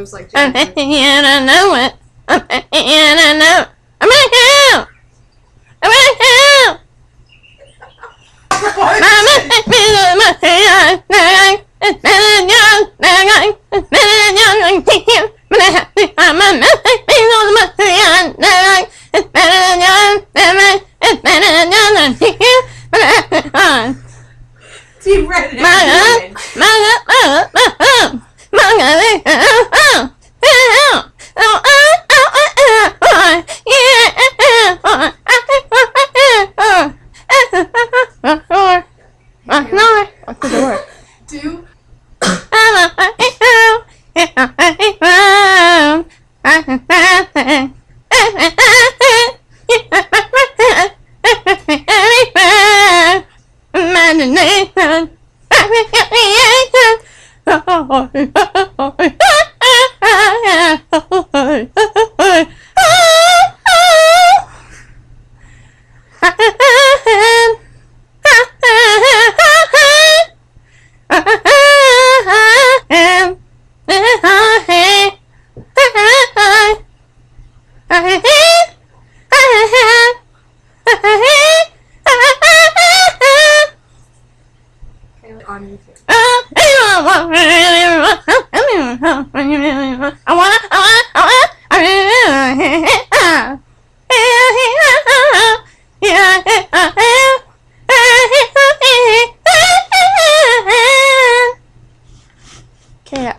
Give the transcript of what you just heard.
moves like And Jack. I know it. And I know. I'm gonna go. I'm gonna go. Team Red and Lock the door. Two. On YouTube. Okay,